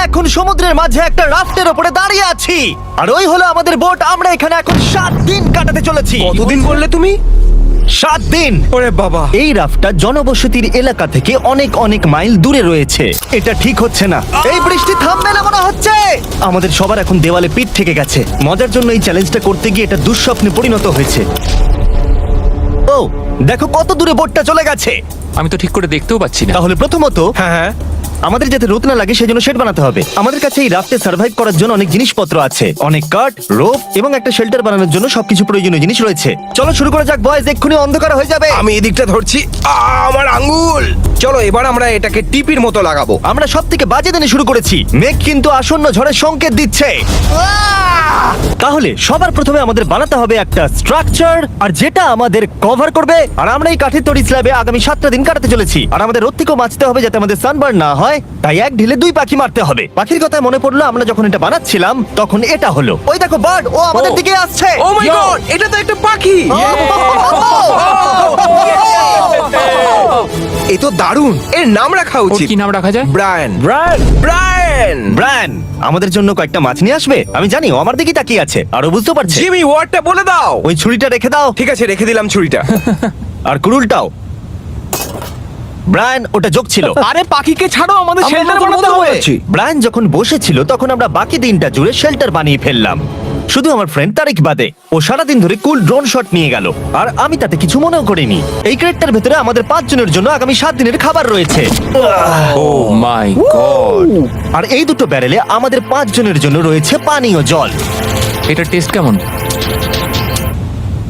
এখন সমুদ্রের মাঝে একটা রাফটের উপরে দাঁড়িয়ে আছি, আর ওই হলো আমাদের বোট। আমরা এখানে এখন 7 দিন কাটাতে চলেছি। কতদিন বললে তুমি? 7 দিন। ওরে বাবা, এই রাফটটা জনবসতির এলাকা থেকে অনেক অনেক মাইল দূরে রয়েছে। এটা ঠিক হচ্ছে না। এই বৃষ্টি থামবে না মনে হচ্ছে। আমাদের সবার এখন দেওয়ালে পিঠ থেকে গেছে। মজার জন্য এই চ্যালেঞ্জটা করতে গিয়ে এটা দুঃস্বপ্নে পরিণত হয়েছে। ও দেখো কত দূরে বোটটা চলে গেছে। আমি তো ঠিক করে দেখতেও পাচ্ছি না। তাহলে প্রথমত হ্যাঁ হ্যাঁ, আমাদের যাতে রোদ না লাগে সেজন্য শেড বানাতে হবে। আমাদের কাছে এই রাফটে সার্ভাইভ করার জন্য অনেক জিনিসপত্র আছে, অনেক কাঠ, রোপ এবং একটা শেল্টার বানানোর জন্য সবকিছু প্রয়োজনীয় জিনিস রয়েছে। চলো শুরু করা যাক বয়েজ, এক্ষুনি অন্ধকার হয়ে যাবে। আমি এদিকটা ধরছি। আমার আঙ্গুল। চলো এবার আমরা এটাকে টিপির মতো লাগাবো। আমরা সব থেকে বাজে দিনে শুরু করেছি। মেঘ কিন্তু আসন্ন ঝড়ের সংকেত দিচ্ছে। তাহলে সবার প্রথমে আমাদের বানাতে হবে একটা স্ট্রাকচার, আর যেটা আমাদের কভার করবে। আর আমরা এই কাঠের তৈরি স্ল্যাবে আগামী 7টা দিন কাটাতে চলেছি। আর আমাদের রোদ থেকেও বাঁচতে হবে যাতে আমাদের সানবার্ন না হয়। তাই এক ঢিলে 2 পাখি মারতে হবে। পাখির কথা মনে পড়লো, আমরা যখন এটা বানাচ্ছিলাম তখন এটা হলো। ওই দেখো বার্ড, ও আমাদের দিকে আসছে। ও মাই গড, এটা তো একটা পাখি। এ তো দারুণ। এর নাম রাখা ওর উচিত। কি নাম রাখা যায়? ব্রায়ান। Brian, Brian. ব্রায়ান আমাদের জন্য কয়েকটা মাছ নিয়ে আসবে। আমি জানি ও আমার দিকে তাকিয়ে আছে, আর ও বুঝতে পারছে। জিমি, ওয়ার্ডটা বলে দাও। ওই ছুরিটা রেখে দাও, ঠিক আছে, রেখে দিলাম ছুরিটা। আর কুড়ুলটাও। ব্রায়ান ওটা যোগ ছিল। আরে পাখিকে ছাড়ো, আমাদের শেল্টার বানাতে হবে। ব্রায়ান যখন বসেছিল তখন আমরা বাকি দিনটা জুড়ে শেল্টার বানিয়ে ফেললাম, শুধু আমার ফ্রেন্ড তারিক বাদে। ও সারাদিন ধরে কুল ড্রোন শট নিয়ে গেল, আর আমি তাতে কিছু মনেও করিনি। এই ক্রেটটার ভেতরে আমাদের 5 জনের জন্য আগামী 7 দিনের খাবার রয়েছে। ও মাই গড, আর এই দুটো ব্যারেলে আমাদের 5 জনের জন্য রয়েছে পানীয় জল। এটার টেস্ট কেমন?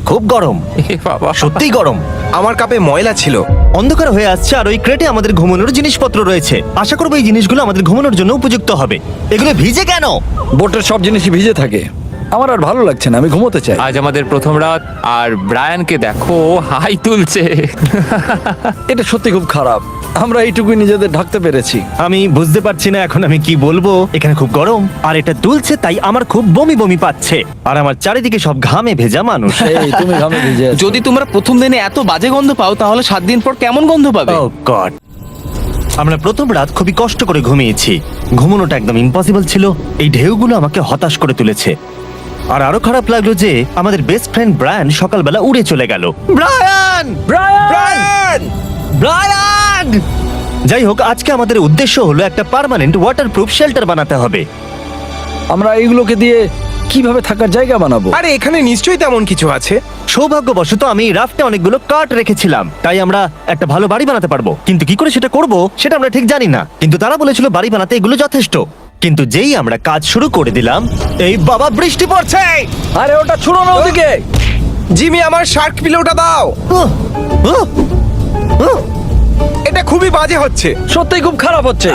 খুব গরম, এ বাবা, সত্যিই গরম। আমার কাপে ময়লা ছিল। অন্ধকার হয়ে আসছে, আর ওই ক্রেটে আমাদের ঘুমানোর জিনিসপত্র রয়েছে। আশা করবো এই জিনিসগুলো আমাদের ঘুমানোর জন্য উপযুক্ত হবে। এগুলো ভিজে কেন? বোটের সব জিনিসই ভিজে থাকে। আমার আর ভালো লাগছে না, আমি ঘুমোতে চাই। আজ আমাদের প্রথম রাত, আর ব্রায়ানকে দেখো ও হাই তুলছে। এটা সত্যি খুব খারাপ। আমরা এইটুকুই নিজেদের ঢাকতে পেরেছি। আমি বুঝতে পারছি না এখন আমি কি বলবো। এখানে খুব গরম, আর এটা দুলছে, তাই আমার খুব বমি বমি পাচ্ছে। আর আমার চারিদিকে সব ঘামে ভেজা মানুষ। এই তুমি ঘামে ভিজে আছো। যদি তোমরা প্রথম দিনে এত বাজে গন্ধ পাও, তাহলে 7 দিন পর কেমন গন্ধ পাবে? Oh God! আমরা প্রথম রাত খুবই কষ্ট করে ঘুমিয়েছি। ঘুমানোটা একদম ইম্পসিবল ছিল। এই ঢেউগুলো আমাকে হতাশ করে তুলেছে। আর আরো খারাপ লাগলো যে আমাদের বেস্ট ফ্রেন্ড ব্রায়ান সকালবেলা উড়ে চলে গেল। ব্রায়ান! ব্রায়ান! ব্রায়ান! যাই হোক, আজকে আমাদের উদ্দেশ্য হলো একটা পার্মানেন্ট ওয়াটারপ্রুফ শেল্টার বানাতে হবে। আমরা এইগুলোকে দিয়ে কিভাবে থাকার জায়গা বানাবো? আরে এখানে নিশ্চয়ই তেমন কিছু আছে। সৌভাগ্যবশত আমি এই রাফটে অনেকগুলো কাঠ রেখেছিলাম, তাই আমরা একটা ভালো বাড়ি বানাতে পারবো। কিন্তু কি করে সেটা করব সেটা আমরা ঠিক জানি না। কিন্তু তারা বলেছিল বাড়ি বানাতে এগুলো যথেষ্ট। কিন্তু যেই আমরা কাজ শুরু করে দিলাম, এই বাবা বৃষ্টি পড়ছে। আরে ওটা ছুড়ো না ওদিকে। জিমি, আমার শার্ক পিলোটা দাও। উহ, উহ, উহ। এটা খুবই বাজে হচ্ছে। সত্যি খুব খারাপ হচ্ছে।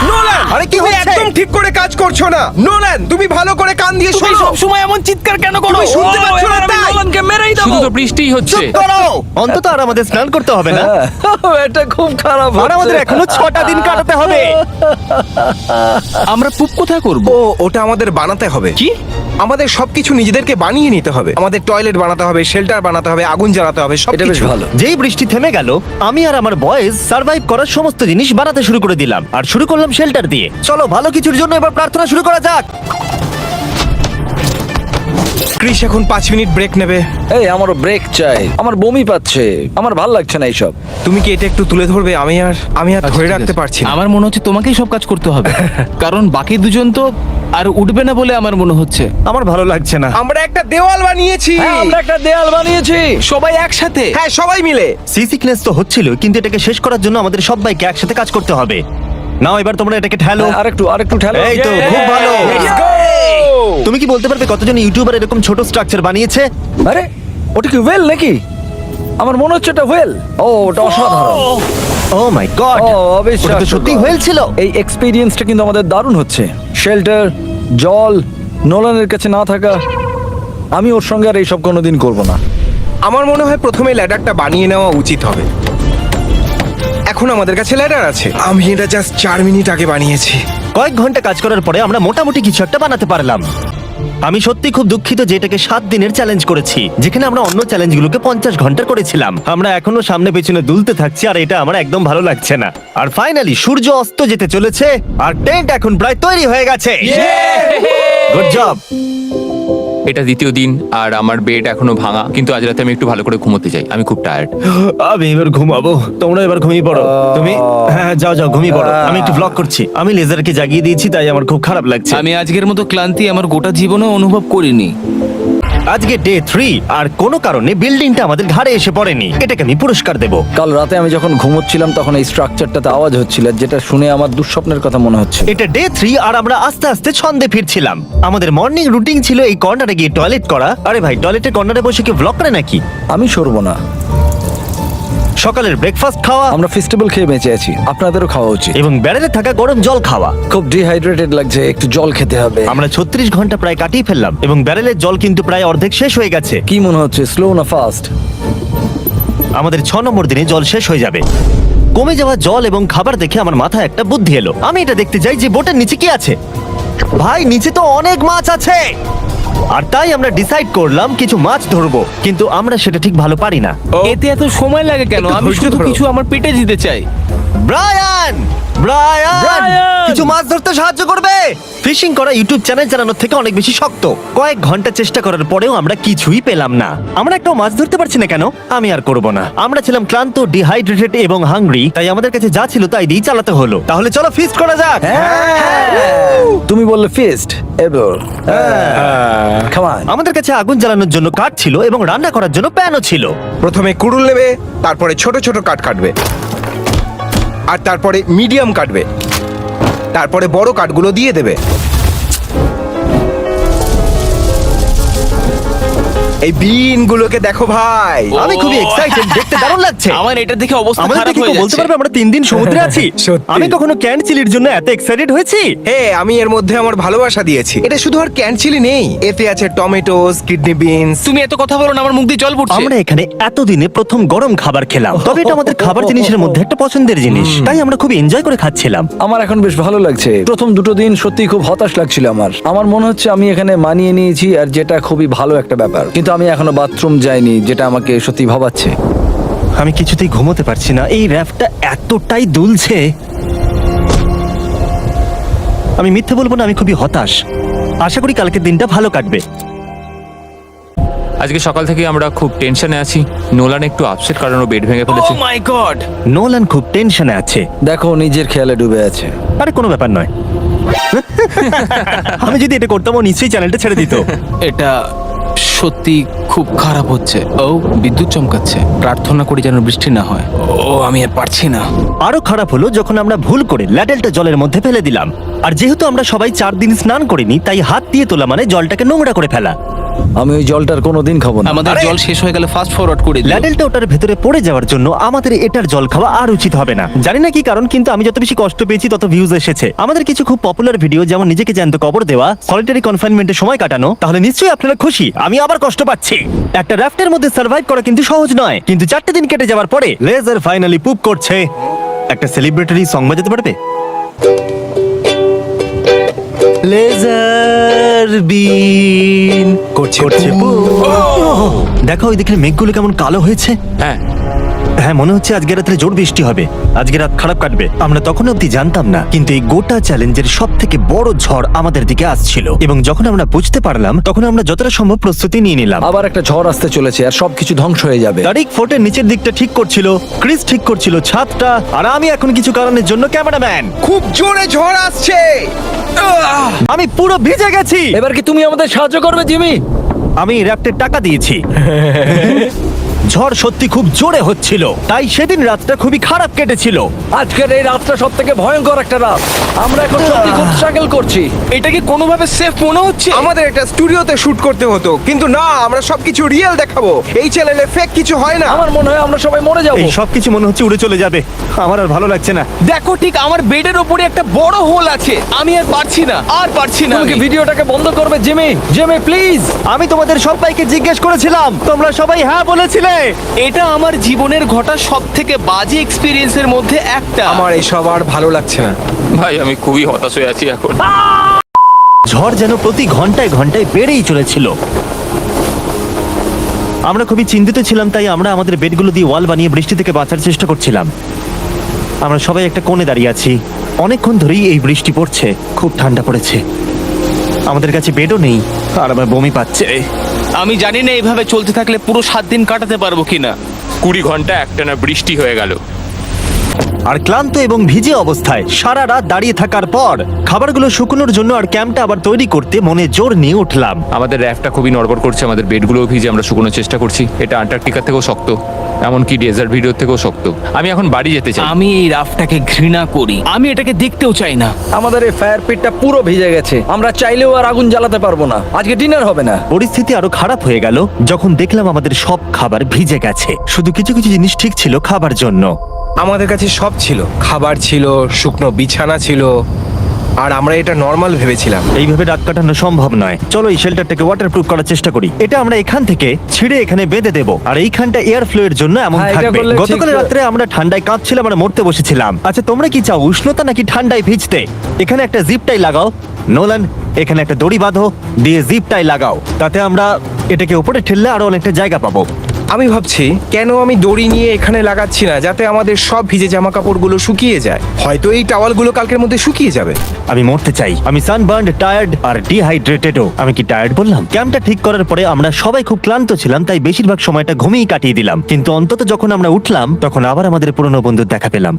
নোলান, আরে কি তুমি হচ্ছে? একদম ঠিক করে কাজ করছো না। নোলান, তুমি ভালো করে কান দিয়ে তুমি শোনো। সব সময় এমন চিৎকার কেন করো? তুমি শুনতে পাচ্ছ না আমি তাই? নোলানকে মেরেই দেবো। শুধু তো বৃষ্টিই হচ্ছে। চুপ করো। অন্তত আর আমাদের স্নান করতে হবে না। হ্যাঁ, এটা খুব খারাপ আর হচ্ছে। আমাদের এখনো 6টা দিন কাটাতে হবে। আমরা পুপ কোথায় করব? ও, ওটা আমাদের বানাতে হবে। কি? আমাদের সবকিছু নিজেদেরকে বানিয়ে নিতে হবে। আমাদের টয়লেট বানাতে হবে, শেল্টার বানাতে হবে, আগুন জ্বালাতে হবে, এটা বেশ সবকিছু। ভালো। যেই বৃষ্টি থেমে গেল, আমি আর আমার বয়েজ সার্ভাইভ করার সমস্ত জিনিস বানাতে শুরু করে দিলাম। আর শুরু করলাম শেল্টার দিয়ে। চলো ভালো কিছুর জন্য এবার প্রার্থনা শুরু করা যাক। ক্রিস এখন 5 মিনিট ব্রেক নেবে। এই আমারও ব্রেক চাই, আমার বমি পাচ্ছে, আমার ভাল লাগছে না এইসব। তুমি কি এটা একটু তুলে ধরবে? আমি আর ধরে রাখতে পারছি না। আমার মনে হচ্ছে তোমাকেই সব কাজ করতে হবে, কারণ বাকি দুজন তো আর উঠবে না বলে আমার মনে হচ্ছে। আমার ভালো লাগছে না। আমরা একটা দেওয়াল বানিয়েছি। হ্যাঁ, আমরা একটা দেয়াল বানিয়েছি। সবাই একসাথে। হ্যাঁ, সবাই মিলে। সি সিকনেস তো হচ্ছিল, কিন্তু এটাকে শেষ করার জন্য আমাদের সবাইকে একসাথে কাজ করতে হবে। নাও এবার তোমরা এটাকে ঠেলো। হ্যাঁ, আরেকটু ঠেলো। এই তো, খুব ভালো। Let's go! তুমি কি বলতে পারবে কতজন ইউটিউবার এরকম ছোট স্ট্রাকচার বানিয়েছে? আরে ওটা কি ওয়েল নাকি? আমার মনে হচ্ছে এটা ওয়েল। ও, ওটা অসাধারণ। ও মাই গড, ও, অবিশ্বাস্য। ওটা তো সত্যি হয়েছিল ছিল। এই এক্সপেরিয়েন্সটা কিন্তু আমাদের দারুণ হচ্ছে। শেল্টার, জল, নোলানের কাছে না থাকা। আমি ওর সঙ্গে আর এইসব কোনোদিন করব না। আমার মনে হয় প্রথমে ল্যাডারটা বানিয়ে নেওয়া উচিত হবে। এখন আমাদের কাছে ল্যাডার আছে। আমি এটা জাস্ট 4 মিনিট আগে বানিয়েছি। কয়েক ঘন্টা কাজ করার পরে আমরা মোটামুটি কিছু একটা বানাতে পারলাম। আমি সত্যি খুব দুঃখিত যে এটাকে 7 দিনের চ্যালেঞ্জ করেছি, যেখানে আমরা অন্য চ্যালেঞ্জগুলোকে 50 ঘন্টা করেছিলাম। আমরা এখনো সামনে পেছনে দুলতে থাকছি আর এটা আমার একদম ভালো লাগছে না। আর ফাইনালি সূর্য অস্ত যেতে চলেছে আর টেন্ট এখন প্রায় তৈরি হয়ে গেছে। Good job. এটা দ্বিতীয় দিন আর আমার বেড এখনো ভাঙা, কিন্তু আজ রাতে আমি একটু ভালো করে ঘুমোতে চাই, আমি খুব টায়ার্ড। আমি এবার ঘুমাবো, তোমরা এবার ঘুমিয়ে পড়ো। তুমি হ্যাঁ যাও যাও ঘুমিয়ে পড়ো, আমি একটু ব্লগ করছি। আমি লেজারকে জাগিয়ে দিয়েছি তাই আমার খুব খারাপ লাগছে। আমি আজকের মতো ক্লান্তি আমার গোটা জীবনেও অনুভব করিনি। আজকে ডে 3 আর কোনো কারণে বিল্ডিংটা আমাদের ঘাড়ে এসে পড়েনি, এটাকে আমি পুরস্কার দেবো। কাল রাতে আমি যখন ঘুমোচ্ছিলাম তখন এই স্ট্রাকচারটাতে আওয়াজ হচ্ছিল, যেটা শুনে আমার দুঃস্বপ্নের কথা মনে হচ্ছে। এটা ডে 3 আর আমরা আস্তে আস্তে ছন্দে ফিরছিলাম। আমাদের মর্নিং রুটিন ছিল এই কর্নারে গিয়ে টয়লেট করা। আরে ভাই, টয়লেটের কর্নারে বসে কি ব্লগ করে নাকি? আমি সরবো না। সকালের ব্রেকফাস্ট খাওয়া আমরা ফেস্টিভ্যাল খেয়ে বেঁচে আছি, আপনাদেরও খাওয়া উচিত। এবং ব্যারেলে থাকা গরম জল খাওয়া। খুব ডিহাইড্রেটেড লাগছে, একটু জল খেতে হবে। আমরা 36 ঘন্টা প্রায় কাটিয়ে ফেললাম এবং ব্যারেলের জল কিন্তু প্রায় অর্ধেক শেষ হয়ে গেছে। কি মনে হচ্ছে, স্লো না ফাস্ট? আমাদের 6 নম্বর দিনে জল শেষ হয়ে যাবে। কমে যাওয়া জল এবং খাবার দেখে আমার মাথায় একটা বুদ্ধি এলো। আমি এটা দেখতে যাই যে বোটের নিচে কি আছে। ভাই, নিচে তো অনেক মাছ আছে। আর তাই আমরা ডিসাইড করলাম কিছু মাছ ধরবো, কিন্তু আমরা সেটা ঠিক ভালো পারি না। এতে এত সময় লাগে কেন? একটু আমি ধৈর্য শুধু ধরো। কিছু আমার পেটে দিতে চাই। ব্রায়ান কিছু মাছ ধরতে সাহায্য করবে? ফিশিং করা ইউটিউব চ্যানেল চালানোর থেকে অনেক বেশি শক্ত। কয়েক ঘন্টা চেষ্টা করার পরেও আমরা কিছুই পেলাম না। আমরা একটাও মাছ ধরতে পারছি না কেন? আমি আর করব না। আমরা ছিলাম ক্লান্ত, ডিহাইড্রেটেড এবং হাংরি, তাই আমাদের কাছে যা ছিল তাই দিয়ে চালাতে হলো। তাহলে চলো ফিস্ট করা যাক। তুমি বললে ফিস্ট এবার। Come on. আমাদের কাছে আগুন জ্বালানোর জন্য কাঠ ছিল এবং রান্না করার জন্য প্যানও ছিল। প্রথমে কুড়ুল নেবে, তারপরে ছোট ছোট কাঠ কাটবে, আর তারপরে মিডিয়াম কাটবে, তারপরে বড় কাঠগুলো দিয়ে দেবে। এই বিনগুলোকে দেখো ভাই। আমি খুবই এক্সাইটেড, দেখতে দারুণ লাগছে। আমার এটা দেখে অবস্থা আমাদের খারাপ দেখে হয়ে কেউ বলতে যাচ্ছে। পারবে আমরা 3 দিন সমুদ্রে আছি? সত্যি। আমি কখনো ক্যান চিলির জন্য এত এক্সাইটেড হয়েছি? আমি এর মধ্যে আমার ভালোবাসা দিয়েছি। এটা শুধু আর ক্যানচিলি নেই, এতে আছে টমেটোস, কিডনি বিনস। তুমি এত কথা বলো না, আমার মুখ দিয়ে জল পড়ছে। আমরা এখানে এতদিনে প্রথম গরম খাবার খেলাম, তবে এটা আমাদের খাবার জিনিসের মধ্যে একটা পছন্দের জিনিস, তাই আমরা খুব এনজয় করে খাচ্ছিলাম। আমার এখন বেশ ভালো লাগছে। প্রথম দুটো দিন সত্যি খুব হতাশ লাগছিল আমার মনে হচ্ছে আমি এখানে মানিয়ে নিয়েছি, আর যেটা খুবই ভালো একটা ব্যাপার। কিন্তু আমি এখনো বাথরুম যাইনি, যেটা আমাকে সত্যি ভাবাচ্ছে। আমি কিছুতেই ঘুমোতে পারছি না, এই র্যাপটা এতটাই দুলছে। আমি মিথ্যে বলবো না, আমি খুবই হতাশ। আশা করি কালকের দিনটা ভালো কাটবে। আজকে সকাল থেকে আমরা খুব টেনশনে আছি। নোলান একটু আপসেট কারণ ও বেড ভেঙে ও ফেলেছে। মাই গড! নোলান খুব টেনশনে আছে। দেখো, নিজের খেয়ালে ডুবে আছে। আরে কোনো ব্যাপার নয়। আমি যদি এটা করতাম ও নিশ্চয়ই চ্যানেলটা ছেড়ে দিত। এটা সত্যি খুব খারাপ হচ্ছে। ও বিদ্যুৎ চমকাচ্ছে, প্রার্থনা করি যেন বৃষ্টি না হয়। ও আমি আর পারছি না। আরো খারাপ হলো যখন আমরা ভুল করে ল্যাডেলটা জলের মধ্যে ফেলে দিলাম। আর যেহেতু আমরা সবাই 4 দিন স্নান করিনি, তাই হাত দিয়ে তোলা মানে জলটাকে নোংরা করে ফেলা। আমি ওই জলটার কোনোদিন খাবো না। আমাদের জল শেষ হয়ে গেলে ফাস্ট ফরওয়ার্ড করে দিও। ল্যাডেলটা ওটার ভেতরে পড়ে যাওয়ার জন্য আমাদের এটার জল খাওয়া আর উচিত হবে না। জানি না কি কারণ, কিন্তু আমি যত বেশি কষ্ট পেয়েছি তত ভিউজ এসেছে। আমাদের কিছু খুব পপুলার ভিডিও, যেমন নিজেকে জ্যান্ত কবর দেওয়া, সলিটারি কনফাইনমেন্টে সময় কাটানো, তাহলে নিশ্চয়ই আপনারা খুশি। আমি আবার কষ্ট পাচ্ছি। একটা রাফটের মধ্যে সার্ভাইভ করা কিন্তু সহজ নয়, কিন্তু 4টে দিন কেটে যাওয়ার পরে লেজার ফাইনালি পুপ করছে। একটা সেলিব্রেটরি সং বাজাতে পারবে? লেজার বিন করছে দেখো ওই দিকে মেঘগুলো কেমন কালো হয়েছে। হ্যাঁ, হ্যাঁ, মনে হচ্ছে আজকে রাত্রে জোর বৃষ্টি হবে। আজকে রাত খারাপ কাটবে। আমরা তখন অব্দি জানতাম না, কিন্তু এই গোটা চ্যালেঞ্জের সব থেকে বড় ঝড় আমাদের দিকে আসছিল। এবং যখন আমরা বুঝতে পারলাম, তখন আমরা যতটা সম্ভব প্রস্তুতি নিয়ে নিলাম। আবার একটা ঝড় আসতে চলেছে আর সবকিছু ধ্বংস হয়ে যাবে। তারিক ফোর্টের নিচের দিকটা ঠিক করছিল, ক্রিস ঠিক করছিল ছাদটা, আর আমি এখন কিছু কারণের জন্য ক্যামেরাম্যান। খুব জোরে ঝড় আসছে। আমি পুরো ভিজে গেছি। এবার কি তুমি আমাদের সাহায্য করবে, জিমি? আমি র্যাপ্টের টাকা দিয়েছি। ঝড় সত্যি খুব জোরে হচ্ছিল, তাই সেদিন রাতটা খুবই খারাপ কেটেছিল। আজকের এই রাতটা সব থেকে ভয়ঙ্কর একটা রাত। আমরা এখন সত্যি খুব স্ট্রাগল করছি। এটা কি কোনোভাবে সেফ মনে হচ্ছে? আমাদের একটা স্টুডিওতে শুট করতে হতো, কিন্তু না, আমরা সবকিছু রিয়েল দেখাবো। এই চ্যানেলে ফেক কিছু হয় না। আমার মনে হয় আমরা সবাই মরে যাবো। এই সব কিছু মনে হচ্ছে উড়ে চলে যাবে। আমার আর ভালো লাগছে না। দেখো, ঠিক আমার বেডের উপরে একটা বড় হোল আছে। আমি আর পারছি না, আর পারছি না। তুমি কি ভিডিওটাকে বন্ধ করবে, জিমি? Jimmy please. আমি তোমাদের সবাইকে জিজ্ঞেস করেছিলাম, তোমরা সবাই হ্যাঁ বলেছিলে। এটা আমার জীবনের ঘটা সব থেকে বাজে এক্সপিরিয়েন্সের মধ্যে একটা। আমার এসব আর ভালো লাগছে না। ভাই আমি খুবই হতাশ হয়ে আছি এখন। ঝড় যেন প্রতি ঘন্টায় ঘন্টায় বেড়েই চলেছিল। আমরা খুবই চিন্তিত ছিলাম, তাই আমরা আমাদের বেডগুলো দিয়ে ওয়াল বানিয়ে বৃষ্টি থেকে বাঁচার চেষ্টা করছিলাম। আমরা সবাই একটা কোণে দাঁড়িয়ে আছি, অনেকক্ষণ ধরেই এই বৃষ্টি পড়ছে, খুব ঠান্ডা পড়েছে, আমাদের কাছে বেডও নেই আর আমার বমি পাচ্ছে। আমি জানি না এইভাবে চলতে থাকলে পুরো 7 দিন কাটাতে পারবো কিনা। 20 ঘন্টা একটানা বৃষ্টি হয়ে গেল। আর ক্লান্ত এবং ভিজে অবস্থায় সারা রাত দাঁড়িয়ে থাকার পর খাবারগুলো শুকনোর জন্য আর ক্যাম্পটা আবার তৈরি করতে মনে জোর নিয়ে উঠলাম। আমাদের র্যাফটা খুবই নড়বড় করছে, আমাদের বেডগুলোও ভিজে, আমরা শুকোনোর চেষ্টা করছি। এটা আন্টার্কটিকা থেকেও শক্ত, এমনকি ডেজার্ট ভিডিও থেকেও শক্ত। আমি এখন বাড়ি যেতে চাই। আমি এই রাফটাকে ঘৃণা করি, আমি এটাকে দেখতেও চাই না। আমাদের এই ফায়ার পিটটা পুরো ভিজে গেছে, আমরা চাইলেও আর আগুন জ্বালাতে পারবো না, আজকে ডিনার হবে না। পরিস্থিতি আরো খারাপ হয়ে গেল যখন দেখলাম আমাদের সব খাবার ভিজে গেছে। শুধু কিছু কিছু জিনিস ঠিক ছিল খাবার জন্য। আমাদের কাছে সব ছিল, খাবার ছিল, শুকনো বিছানা ছিল, আর আমরা এটা নর্মাল ভেবেছিলাম। এইভাবে রাত কাটানো সম্ভব নয়। চলো এই শেল্টারটাকে ওয়াটারপ্রুফ করার চেষ্টা করি। এটা আমরা এখান থেকে ছিঁড়ে এখানে বেঁধে দেবো, আর এইখানটা এয়ার ফ্লো এর জন্য এমন হ্যাঁ, এটা থাকবে। করলে গতকাল ঠিক। রাত্রে আমরা ঠান্ডায় কাঁপছিলাম আর মরতে বসেছিলাম। আচ্ছা তোমরা কি চাও, উষ্ণতা নাকি ঠান্ডায় ভিজতে? এখানে একটা জিপ টাই লাগাও, নোলান এখানে একটা দড়ি বাঁধো, দিয়ে জিপ টাই লাগাও, তাতে আমরা এটাকে উপরে ঠেললে আরো অনেকটা জায়গা পাবো। আমি ভাবছি কেন আমি দড়ি নিয়ে এখানে লাগাচ্ছি না, যাতে আমাদের সব ভিজে জামা কাপড়গুলো শুকিয়ে যায়। হয়তো এই টাওয়ালগুলো কালকের মধ্যে শুকিয়ে যাবে। আমি মরতে চাই, আমি সানবার্নড, টায়ার্ড আর ডিহাইড্রেটেডও। আমি কি টায়ার্ড বললাম? ক্যাম্পটা ঠিক করার পরে আমরা সবাই খুব ক্লান্ত ছিলাম, তাই বেশিরভাগ সময়টা ঘুমিয়ে কাটিয়ে দিলাম। কিন্তু অন্তত যখন আমরা উঠলাম তখন আবার আমাদের পুরনো বন্ধুর দেখা পেলাম।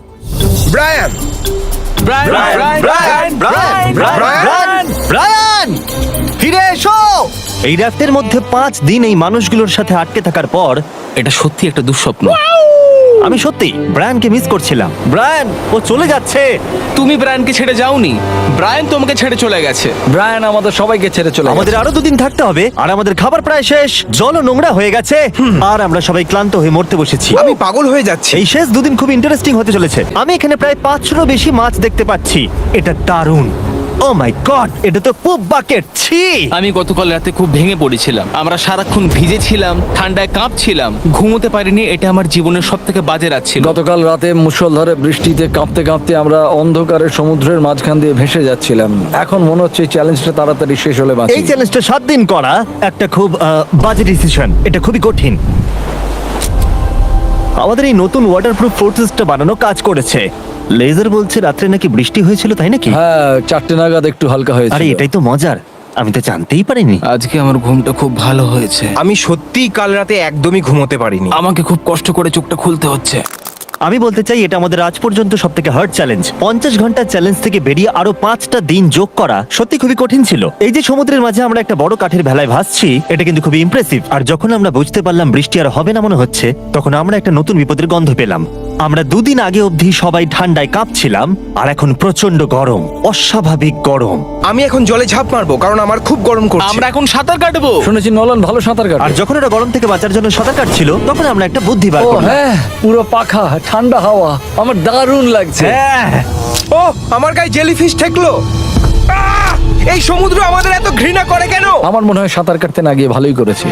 ব্রায়ান, ব্রায়ান, ফিরে এসো! এই রাতের মধ্যে 5 দিন এই মানুষগুলোর সাথে আটকে থাকার পর এটা সত্যি একটা দুঃস্বপ্ন। আমি সত্যি ব্রায়ানকে মিস করছিলাম। ব্রায়ান, ও চলে যাচ্ছে। তুমি ব্রায়ানকে ছেড়ে যাওনি, ব্রায়ান তোমাকে ছেড়ে চলে গেছে। ব্রায়ান আমাদের সবাইকে ছেড়ে চলে আমাদের আরো 2 দিন থাকতে হবে, আর আমাদের খাবার প্রায় শেষ, জলও নোংরা হয়ে গেছে, আর আমরা সবাই ক্লান্ত হয়ে মরতে বসেছি। আমি পাগল হয়ে যাচ্ছি। এই শেষ 2 দিন খুব ইন্টারেস্টিং হতে চলেছে। আমি এখানে প্রায় 500 বেশি মাছ দেখতে পাচ্ছি। এটা দারুণ। ও মাই গড, এটা তো পুপ বাকেট। ছি! আমি গতকাল রাতে খুব ভেঙে পড়েছিলাম, আমরা সারাক্ষণ ভিজেছিলাম, ঠান্ডায় কাঁপছিলাম, ঘুমোতে পারিনি। এটা আমার জীবনের সব থেকে বাজে রাত ছিল। গতকাল রাতে মুষলধারে বৃষ্টিতে কাঁপতে কাঁপতে আমরা অন্ধকারের সমুদ্রের মাঝখান দিয়ে ভেসে যাচ্ছিলাম। এখন মনে হচ্ছে এই চ্যালেঞ্জটা তাড়াতাড়ি শেষ হলে বাঁচি। এই চ্যালেঞ্জটা 7 দিন করা একটা খুব বাজে ডিসিশন। এটা খুবই কঠিন। আমাদের এই নতুন ওয়াটারপ্রুফ ফোর্সেসটা বানানো কাজ করেছে। লেজার বলছে রাত্রে নাকি বৃষ্টি হয়েছিল, তাই নাকি? হ্যাঁ, 4টে নাগাদ একটু হালকা হয়েছে। আরে এটাই তো মজার, আমি তো জানতেই পারিনি। আজকে আমার ঘুমটা খুব ভালো হয়েছে। আমি সত্যিই কাল রাতে একদমই ঘুমোতে পারিনি। আমাকে খুব কষ্ট করে চোখটা খুলতে হচ্ছে। আমি বলতে চাই এটা আমাদের আজ পর্যন্ত সব থেকে হার্ড চ্যালেঞ্জ। 50 ঘন্টার চ্যালেঞ্জ থেকে বেরিয়ে আরো 5টা দিন যোগ করা সত্যি খুবই কঠিন ছিল। এই যে সমুদ্রের মাঝে আমরা একটা বড় কাঠের ভেলায় ভাসছি, এটা কিন্তু খুবই ইমপ্রেসিভ। আর যখন আমরা বুঝতে পারলাম বৃষ্টি আর হবে না মনে হচ্ছে, তখন আমরা একটা নতুন বিপদের গন্ধ পেলাম। আমরা 2 দিন আগে অবধি সবাই ঠান্ডায় কাঁপছিলাম, আর এখন প্রচন্ড গরম, অস্বাভাবিক গরম। আমি এখন জলে ঝাঁপ মারবো, কারণ আমার খুব গরম করছে। আমরা এখন সাঁতার কাটবো। শুনেছি নলান ভালো সাঁতার কাটে। আর যখন ওরা গরম থেকে বাঁচার জন্য সাঁতার কাটছিল, তখন আমরা একটা বুদ্ধি বার ও করলাম। হ্যাঁ, পুরো পাখা, ঠান্ডা হাওয়া, আমার দারুণ লাগছে। হ্যাঁ, ও আমার গায়ে জেলিফিশ ঠেকলো। আহ! এই সমুদ্র আমাদের এত ঘৃণা করে কেন? আমার মনে হয় সাঁতার কাটতে না গিয়ে ভালোই করেছি।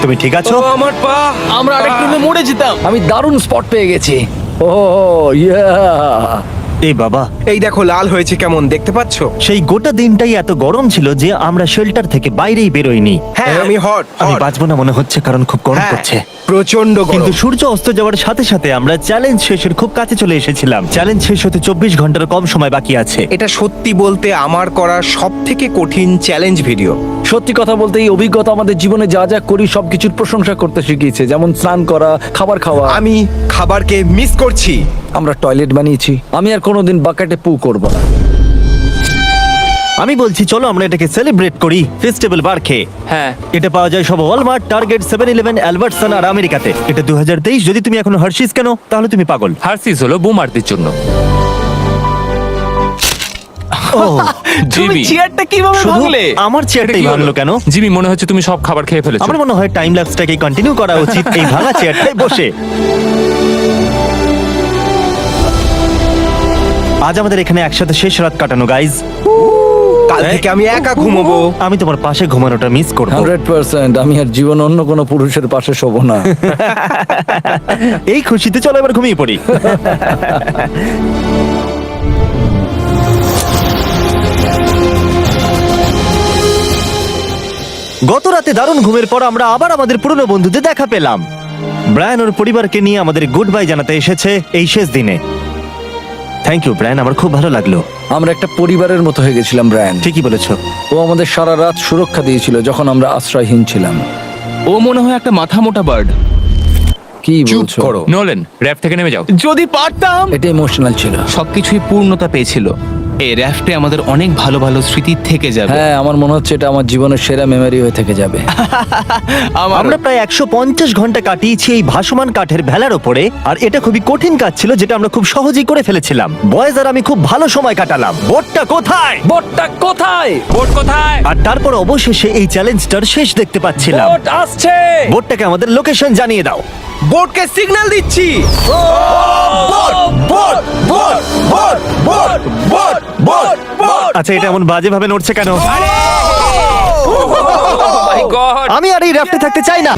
তুমি ঠিক আছো? ও আমার পা। আমরা আরেকটু হলে মরে যেতাম। আমি দারুণ স্পট পেয়ে গেছি। ও ইয়া, এই বাবা, এই দেখো লাল হয়েছে কেমন, দেখতে পাচ্ছো? সেই গোটা দিনটাই এত গরম ছিল যে আমরা শেল্টার থেকে বাইরেই বেরোইনি। হ্যাঁ আমি হট। আমি বাঁচবো না মনে হচ্ছে, কারণ খুব গরম করছে। প্রচন্ড কিন্তু গরম। সূর্য অস্ত যাওয়ার সাথে সাথে আমরা চ্যালেঞ্জ শেষের খুব কাছে চলে এসেছিলাম। চ্যালেঞ্জ শেষ হতে 24 ঘন্টার কম সময় বাকি আছে। এটা সত্যি বলতে আমার করা সব থেকে কঠিন চ্যালেঞ্জ ভিডিও। সত্যি কথা বলতে এই অভিজ্ঞতা আমাদের জীবনে যা যা করি সবকিছুর প্রশংসা করতে শিখিয়েছে, যেমন স্নান করা, খাবার খাওয়া। আমি খাবারকে মিস করছি। আমরা টয়লেট বানিয়েছি। আমি আর কোনোদিন বাকেটে পু করব না। আমি বলছি চলো আমরা এটাকে সেলিব্রেট করি ফেস্টিভ্যাল বার খেয়ে। হ্যাঁ, এটা পাওয়া যায় সব ওয়ালমার্ট, টার্গেট, 7-Eleven, অ্যালবার্টসন আর আমেরিকাতে। এটা 2023। যদি তুমি এখনো হার্শিস কেন, তাহলে তুমি পাগল। হার্সিস হলো বুমারদের জন্য। ও, তুমি জিমি, চেয়ারটা কিভাবে শুধু ভাঙলে? আমার চেয়ারটাই এটা কি ভাঙলো হলো? কেন? জিমি, মনে হচ্ছে তুমি সব খাবার খেয়ে ফেলেছো। আমার মনে হয় টাইম ল্যাপসটাকে কন্টিনিউ করা উচিত এই ভাঙা চেয়ারটায় বসে। আজ আমাদের এখানে একসাথে শেষ রাত কাটানো, গাইজ। কাল থেকে আমি একা ঘুমোবো। আমি তোমার পাশে ঘুমানোটা মিস করবো। 100%। আমি আর জীবন অন্য কোনো পুরুষের পাশে শোবো না। এই খুশিতে চলো এবার ঘুমিয়ে পড়ি। গত রাতে দারুণ ঘুমের পর আমরা আবার আমাদের পুরনো বন্ধুদের দেখা পেলাম। ব্রায়ান ওর পরিবারকে নিয়ে আমাদের গুড বাই জানাতে এসেছে এই শেষ দিনে। থ্যাংক ইউ ব্রায়ান, আমার খুব ভালো লাগলো। আমরা একটা পরিবারের মতো হয়ে গেছিলাম ব্রায়ান। ঠিকই বলেছো। ও আমাদের সারা রাত সুরক্ষা দিয়েছিল যখন আমরা আশ্রয়হীন ছিলাম। ও মনে হয় একটা মাথা মোটা বার্ড। কি চুপ বলছো? করো। নোলেন, র্যাফ থেকে নেমে যাও। যদি পারতাম। এটা ইমোশনাল ছিল। সবকিছুই পূর্ণতা পেয়েছিল। এই র্যাফটে আমাদের অনেক ভালো ভালো স্মৃতি থেকে যাবে। হ্যাঁ, আমার মনে হচ্ছে এটা আমার জীবনের সেরা মেমরি হয়ে থেকে যাবে। আমরা প্রায় 150 ঘন্টা কাটিয়েছি এই ভাসমান কাঠের ভেলার ওপরে, আর এটা খুবই কঠিন কাজ ছিল যেটা আমরা খুব সহজেই করে ফেলেছিলাম। বয়েজ আর আমি খুব ভালো সময় কাটালাম। বোটটা কোথায়? বোটটা কোথায়? বোট কোথায়? আর তারপর অবশেষে এই চ্যালেঞ্জটার শেষ দেখতে পাচ্ছিলাম। বোট আসছে। বোটটাকে আমাদের লোকেশন জানিয়ে দাও। বোটকে সিগন্যাল দিচ্ছি। Boat boat boat boat boat boat boat boat. আচ্ছা, এটা এমন বাজে ভাবে নড়ছে কেন? মাই গড! আমি আর এই রাফটে থাকতে চাই না।